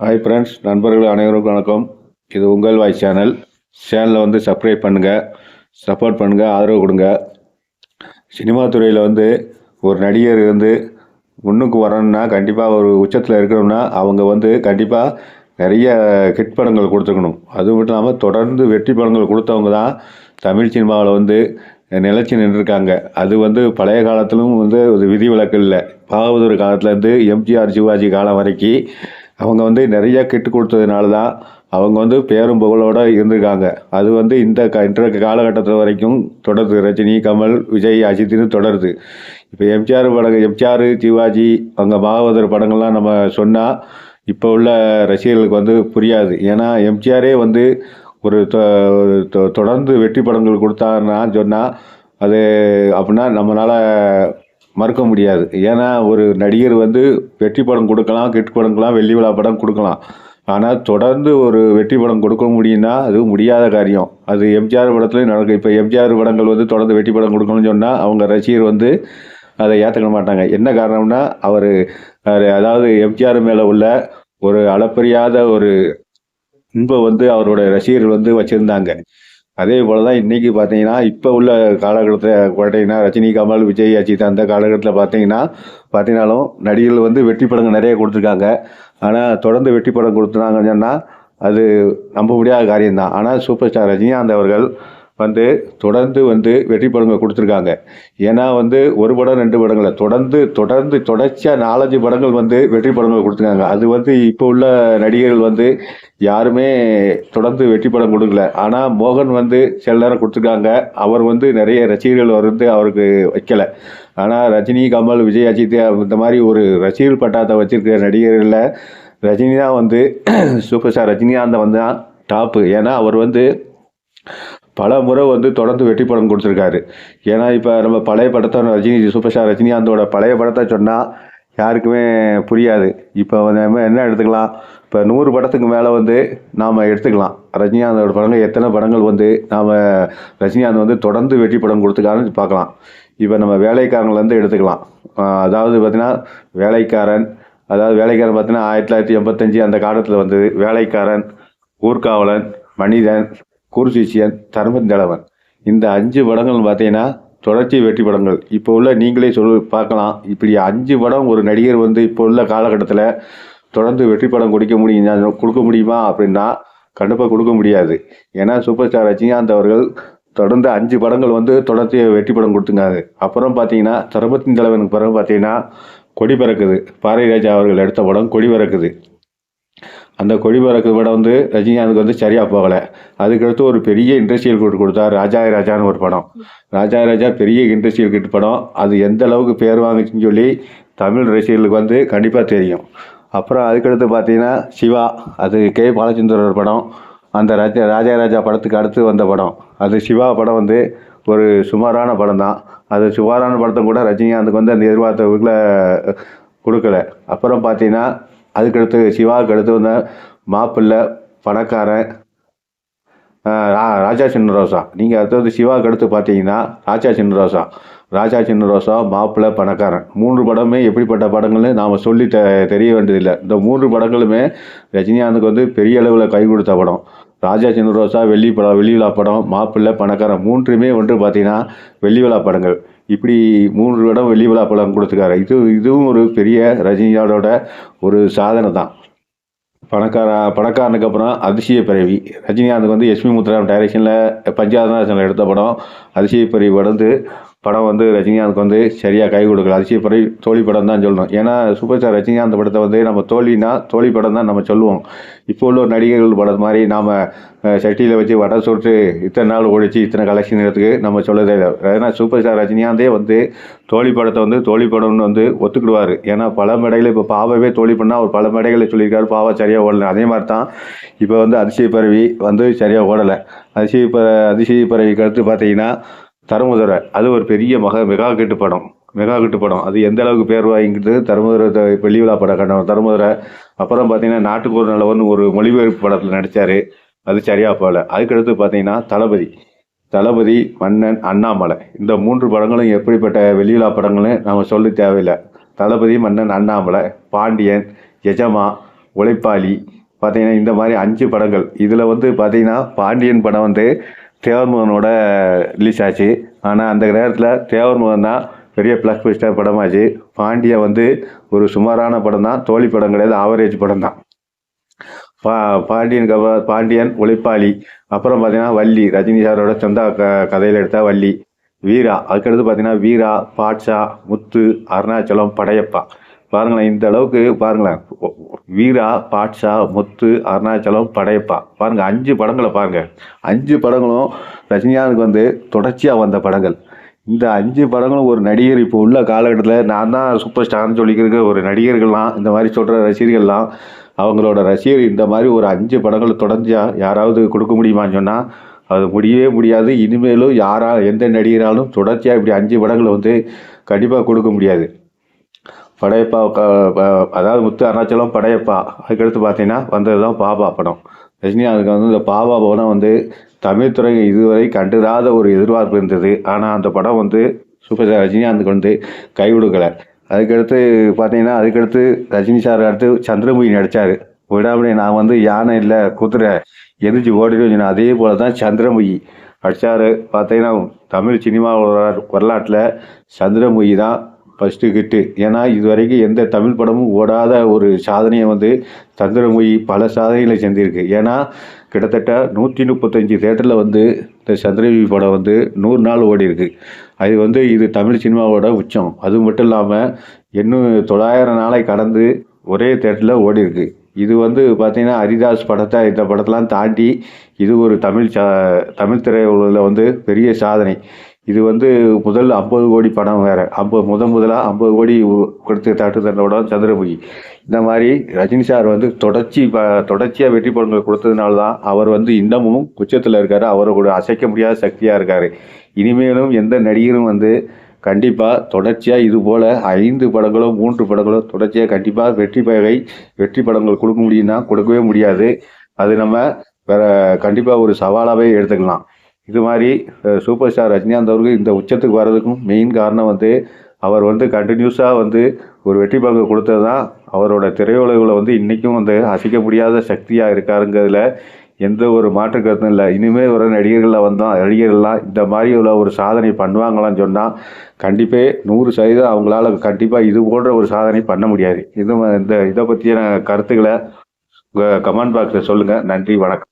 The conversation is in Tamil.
ஹாய் ஃப்ரெண்ட்ஸ், நண்பர்கள் அனைவருக்கும் வணக்கம். இது உங்கள் வாய்ஸ் சேனலை வந்து சப்ஸ்கிரைப் பண்ணுங்கள், சப்போர்ட் பண்ணுங்கள், ஆதரவு கொடுங்க. சினிமா துறையில் வந்து ஒரு நடிகர் வந்து முன்னுக்கு வரணும்னா, கண்டிப்பாக ஒரு உச்சத்தில் இருக்கணும்னா அவங்க வந்து கண்டிப்பாக நிறைய ஹிட் படங்கள் கொடுத்துருக்கணும். அது மட்டும் இல்லாமல் தொடர்ந்து வெற்றி படங்கள் கொடுத்தவங்க தான் தமிழ் சினிமாவில் வந்து நிலைச்சி நின்றுருக்காங்க. அது வந்து பழைய காலத்திலும் வந்து ஒரு விதிவிலக்கு இல்லை. பாகவதூர் காலத்துலேருந்து எம்ஜிஆர் சிவாஜி காலம் வரைக்கும் அவங்க வந்து நிறைய கிட்டு கொடுத்ததுனால தான் அவங்க வந்து பேரும் புகழோடு இருந்திருக்காங்க. அது வந்து இன்றைய காலகட்டத்தில் வரைக்கும் தொடருது. ரஜினி, கமல், விஜய், அஜித்னு தொடருது. இப்போ எம்ஜிஆர், சிவாஜி, அவங்க பாகவதர் படங்கள்லாம் நம்ம சொன்னால் இப்போ உள்ள ரசிகர்களுக்கு வந்து புரியாது. ஏன்னா எம்ஜிஆரே வந்து ஒரு தொடர்ந்து வெற்றி படங்கள் கொடுத்தாருன்னா சொன்னால் அது அப்படின்னா நம்மளால் மறுக்க முடியாது. ஏன்னா ஒரு நடிகர் வந்து வெற்றி படம் கொடுக்கலாம், ஹிட் படம்லாம், வெள்ளி விழா படம் கொடுக்கலாம். ஆனால் தொடர்ந்து ஒரு வெற்றி படம் கொடுக்க முடியும்னா அது முடியாத காரியம். அது எம்ஜிஆர் படத்துலையும் நடக்கும். இப்போ எம்ஜிஆர் படங்கள் வந்து தொடர்ந்து வெற்றி படம் கொடுக்கணும்னு சொன்னால் அவங்க ரசிகர் வந்து அதை ஏற்றுக்க மாட்டாங்க. என்ன காரணம்னா அவர் அதாவது எம்ஜிஆர் மேலே உள்ள ஒரு அளப்பரியாத ஒரு இன்பம் வந்து அவரோட ரசிகர்கள் வந்து வச்சுருந்தாங்க. அதே போல் தான் இன்றைக்கி பார்த்தீங்கன்னா இப்போ உள்ள காலகட்டத்தில் பார்த்தீங்கன்னா ரஜினி, கமல், விஜய், அஜித் அந்த காலகட்டத்தில் பார்த்தீங்கன்னாலும் நடிகர்கள் வந்து வெற்றி படங்கள் நிறைய கொடுத்துருக்காங்க. ஆனால் தொடர்ந்து வெற்றி படம் கொடுத்துனாங்கன்னு சொன்னால் அது நம்ப முடியாத காரியம்தான். ஆனால் சூப்பர் ஸ்டார் ரஜினிகாந்த் அவர்கள் வந்து தொடர்ந்து வந்து வெற்றி படங்கள் கொடுத்துருக்காங்க. ஏன்னா வந்து ஒரு படம் 2 படங்களை தொடர்ச்சியாக 4-5 படங்கள் வந்து வெற்றி படங்கள் கொடுத்துருக்காங்க. அது வந்து இப்போ உள்ள நடிகர்கள் வந்து யாருமே தொடர்ந்து வெற்றி படம் கொடுக்கல. ஆனால் மோகன் வந்து சில நேரம் கொடுத்துருக்காங்க. அவர் வந்து நிறைய ரசிகர்கள் வந்து அவருக்கு வைக்கலை. ஆனால் ரஜினி, கமல், விஜய், அஜித் இந்த மாதிரி ஒரு ரசிகர்கள் பட்டாத்தை வச்சிருக்கிற நடிகர்களில் ரஜினி தான் வந்து சூப்பர் ஸ்டார் ரஜினிகாந்த் வந்து தான் டாப்பு. ஏன்னா அவர் வந்து பல முறை வந்து தொடர்ந்து வெற்றி படம் கொடுத்துருக்காரு. ஏன்னா இப்போ நம்ம பழைய படத்தை சூப்பர் ஸ்டார் ரஜினிகாந்தோட பழைய படத்தை சொன்னால் யாருக்குமே புரியாது. இப்போ நம்ம என்ன எடுத்துக்கலாம், இப்போ 100 படத்துக்கு மேலே வந்து நாம் எடுத்துக்கலாம். ரஜினிகாந்தோட படங்கள் எத்தனை படங்கள் வந்து நாம் ரஜினிகாந்த் வந்து தொடர்ந்து வெற்றி படம் கொடுத்துருக்காருன்னு பார்க்கலாம். இப்போ நம்ம வேலைக்காரங்கள்லேருந்து எடுத்துக்கலாம். அதாவது பார்த்திங்கன்னா வேலைக்காரன் பார்த்தீங்கன்னா 1985 அந்த காலத்தில் வந்தது. வேலைக்காரன், ஊர்காவலன், மனிதன், குருசிஷியன், தர்மத்திலவன், இந்த 5 படங்கள் பார்த்தீங்கன்னா தொடர்ச்சி வெற்றி படங்கள். இப்போ உள்ள நீங்களே பார்க்கலாம். இப்படி 5 படம் ஒரு நடிகர் வந்து இப்போ உள்ள காலகட்டத்தில் தொடர்ந்து வெற்றி படம் கொடுக்க முடியுமா அப்படின்னா கண்டிப்பாக கொடுக்க முடியாது. ஏன்னா சூப்பர் ஸ்டார் ரஜினிகாந்த் அவர்கள் தொடர்ந்து 5 படங்கள் வந்து தொடர்ச்சி வெற்றி படம் கொடுத்துருக்காங்க. அப்புறம் பார்த்தீங்கன்னா தர்மத்தின் தலைவனுக்கு பிறகு பார்த்தீங்கன்னா கொடி பறக்குது, பாரதிராஜா அவர்கள் எடுத்த படம் கொடி பறக்குது. அந்த கொடி பறக்கு படம் வந்து ரஜினிகாந்துக்கு வந்து சரியாக போகலை. அதுக்கடுத்து ஒரு பெரிய இண்டஸ்ட்ரியல் கிட் கொடுத்தார், ராஜான்னு ஒரு படம். ராஜா பெரிய இண்டஸ்ட்ரியல் கிட் படம். அது எந்த அளவுக்கு பேர் வாங்குச்சுன்னு சொல்லி தமிழ் ரசிகர்களுக்கு வந்து கண்டிப்பாக தெரியும். அப்புறம் அதுக்கடுத்து பார்த்தீங்கன்னா சிவா, அது கே பாலச்சந்திரன் படம். அந்த ராஜா படத்துக்கு அடுத்து வந்த படம் அது சிவா படம் வந்து ஒரு சுமாரான படம் தான். அது சுமாரான படத்தை கூட ரஜினிகாந்துக்கு வந்து அந்த எதிர்பார்த்தவர்களை கொடுக்கல. அப்புறம் பார்த்தீங்கன்னா அதுக்கடுத்து சிவாவுக்கு அடுத்து வந்த மாப்பிள்ளை, பணக்காரன், ராஜா சின்ன ரோசா. நீங்கள் அடுத்தது சிவாவுக்கு அடுத்து பார்த்தீங்கன்னா ராஜா சின்ன ரோசா, மாப்பிள்ளை, பணக்காரன் 3 படமே எப்படிப்பட்ட படங்கள்னு நாம் சொல்லி தெரிய வேண்டியதில்லை. இந்த 3 படங்களுமே ரஜினிகாந்துக்கு வந்து பெரிய அளவில் கை கொடுத்த படம். ராஜா சின்ன ரோசா வெள்ளி விழா படம், மாப்பிள்ளை, பணக்காரன் 3மே வந்து பார்த்தீங்கன்னா வெள்ளி விழா படங்கள். இப்படி 3 இடம் வெள்ளி விழா படம் கொடுத்துருக்காரு. இதுவும் ஒரு பெரிய ரஜினியோட ஒரு சாதனை தான். பணக்காரனுக்கு அப்புறம் அதிசய பிறவி. ரஜினிகாந்துக்கு வந்து எஸ்பி முத்துராமன் டைரக்ஷனில் பஞ்சாதனாசனில் எடுத்த படம் அதிசய பிறவி படம் வந்து ரஜினிகாந்துக்கு வந்து சரியாக கை கொடுக்கல. அதிசய பிறவி தோழி படம் தான் சொல்லணும். ஏன்னா சூப்பர் ஸ்டார் ரஜினிகாந்த் படத்தை வந்து நம்ம தோழி படம் தான் நம்ம சொல்லுவோம். இப்போ உள்ள நடிகர்கள் படம் மாதிரி நாம் சட்டியில் வச்சு வடை சுட்டு இத்தனை நாள் ஓடிச்சு இத்தனை கலெக்ஷன் எடுத்துக்கு நம்ம சொல்லதே இல்லை. ஏன்னா சூப்பர் ஸ்டார் ரஜினிகாந்தே வந்து தோழி படத்தை வந்து தோழி படம்னு வந்து ஒத்துக்கிடுவார். ஏன்னா பல மேடைகள் இப்போ பாவாவே தோழி பண்ணால் அவர் பல மேடைகளை சொல்லியிருக்காரு, பாவா சரியாக ஓடலை. அதே மாதிரி தான் இப்போ வந்து அதிசய பிறவி வந்து சரியாக ஓடலை. அதிசய பிறவிக்கு அடுத்து பார்த்தீங்கன்னா தர்மதுரை, அது ஒரு பெரிய மெகா கிட்டு படம். அது எந்த அளவுக்கு பேர் வாங்கிட்டு தர்மதுரை வெள்ளி விழா படம் கண்டோம் தர்மதுரை. அப்புறம் பார்த்தீங்கன்னா நாட்டுக்கு ஒரு நல்லவன் ஒரு மொழிபெயர்ப்பு படத்தில் நடித்தார், அது சரியாக போகல. அதுக்கடுத்து பார்த்தீங்கன்னா தளபதி, மன்னன், அண்ணாமலை, இந்த 3 படங்களும் எப்படிப்பட்ட வெள்ளி விழா படங்கள்னு நம்ம சொல்ல தேவையில்லை. தளபதி, மன்னன், அண்ணாமலை, பாண்டியன், எஜமா, உழைப்பாளி, பார்த்தீங்கன்னா இந்த மாதிரி 5 படங்கள். இதில் வந்து பார்த்தீங்கன்னா பாண்டியன் படம் வந்து தேவர்மகனோட ரிலீஸ் ஆச்சு. ஆனால் அந்த நேரத்தில் தேவர்மகன் தான் பெரிய பிளாக் பஸ்டர் படமாச்சு. பாண்டியன் வந்து ஒரு சுமாரான படம் தான், தோழி படம் கிடையாது, ஆவரேஜ் படம் தான். பாண்டியனுக்கு அப்புறம் பாண்டியன், உழைப்பாளி, அப்புறம் பார்த்தீங்கன்னா வள்ளி, ரஜினி சாரோட சொந்த கதையில் எடுத்த வள்ளி, வீரா, அதுக்கடுத்து பார்த்தீங்கன்னா வீரா, பாட்ஷா, முத்து, அருணாச்சலம், படையப்பா. பாருங்களேன், இந்த அளவுக்கு பாருங்களேன். வீரா, பாட்ஷா, முத்து, அருணாச்சலம், படையப்பா, பாருங்கள் 5 படங்களை பாருங்கள். 5 படங்களும் ரஜினிகாந்துக்கு வந்து தொடர்ச்சியாக வந்த படங்கள். இந்த 5 படங்களும் ஒரு நடிகர் இப்போ உள்ள காலகட்டத்தில் நான் தான் சூப்பர் ஸ்டார்னு சொல்லிக்கிறதுக்கு ஒரு நடிகர்கள்லாம் இந்த மாதிரி சொல்கிற ரசிகர்கள்லாம் அவங்களோட ரசிகர் இந்த மாதிரி ஒரு 5 படங்கள் தொடர்ச்சியாக யாராவது கொடுக்க முடியுமான்னு சொன்னால் அது முடியவே முடியாது. இனிமேலும் எந்த நடிகராலும் தொடர்ச்சியாக இப்படி 5 படங்களை வந்து கண்டிப்பாக கொடுக்க முடியாது. படையப்பா, அதாவது முத்து, அருணாச்சலம், படையப்பா, அதுக்கடுத்து பார்த்தீங்கன்னா வந்தது தான் பாபா படம். ரஜினிகாந்துக்கு வந்து இந்த பாபா படம் வந்து தமிழ் துறை இதுவரை கண்டுராத ஒரு எதிர்பார்ப்பு இருந்தது. ஆனால் அந்த படம் வந்து சூப்பர் ஸ்டார் ரஜினிகாந்துக்கு வந்து கை கொடுக்கலை. அதுக்கடுத்து பார்த்தீங்கன்னா அதுக்கடுத்து ரஜினி சார் அடுத்து சந்திரமுகி நடித்தார். விடாமலே நான் வந்து யானை இல்லை குதிரை எதிர்த்து ஓடிடும், அதே போல் தான் சந்திரமுகி அடித்தார். பார்த்தீங்கன்னா தமிழ் சினிமா வரலாற்றில் சந்திரமுகி தான் ஃபஸ்ட்டு ஹிட்டு. ஏன்னா இது வரைக்கும் எந்த தமிழ் படமும் ஓடாத ஒரு சாதனையை வந்து சந்திரமுகி பல சாதனைகளை செஞ்சுருக்கு. ஏன்னா கிட்டத்தட்ட 135 தேட்டரில் வந்து இந்த சந்திரமுகி படம் வந்து 100 நாள் ஓடி இருக்கு. அது வந்து இது தமிழ் சினிமாவோட உச்சம். அது மட்டும் இல்லாமல் இன்னும் 900 நாளை கடந்து ஒரே தேட்டரில் ஓடி இருக்கு. இது வந்து பார்த்தீங்கன்னா ஹரிதாஸ் படத்தை இந்த படத்தெலாம் தாண்டி இது ஒரு தமிழ் திரையுலகில் வந்து பெரிய சாதனை. இது வந்து முதல் 50 கோடி படம் வேறு, முதலாக 50 கோடி கொடுத்து தாட்டு தன்னோட சந்திரமுகி. இந்த மாதிரி ரஜினி சார் வந்து தொடர்ச்சியாக வெற்றி படங்கள் கொடுத்ததுனால தான் அவர் வந்து இன்னமும் உச்சத்தில் இருக்கார். அவரோட அசைக்க முடியாத சக்தியாக இருக்கார். இனிமேலும் எந்த நடிகரும் வந்து கண்டிப்பாக தொடர்ச்சியாக இது போல் 5 படங்களோ 3 படங்களோ தொடர்ச்சியாக கண்டிப்பாக வெற்றி படங்கள் கொடுக்க முடியும்னா கொடுக்கவே முடியாது. அது நம்ம வேற கண்டிப்பாக ஒரு சவாலாகவே எடுத்துக்கலாம். இது மாதிரி சூப்பர் ஸ்டார் ரஜினிகாந்த் அவருக்கு இந்த உச்சத்துக்கு வர்றதுக்கும் மெயின் காரணம் வந்து அவர் வந்து கண்டினியூஸாக வந்து ஒரு வெற்றி படங்கள் கொடுத்தது தான் அவரோட திரையுலகில் வந்து இன்றைக்கும் வந்து அசைக்க முடியாத சக்தியாக இருக்காருங்கிறதுல எந்த ஒரு மாற்று கருத்தும் இல்லை. இனிமேல் வர நடிகர்கள்லாம் இந்த மாதிரி உள்ள ஒரு சாதனை பண்ணுவாங்களான்னு சொன்னால் கண்டிப்பாக 100% அவங்களால கண்டிப்பாக இது போன்ற ஒரு சாதனை பண்ண முடியாது. இதை பற்றியான கருத்துக்களை கமெண்ட் பாக்ஸில் சொல்லுங்கள். நன்றி, வணக்கம்.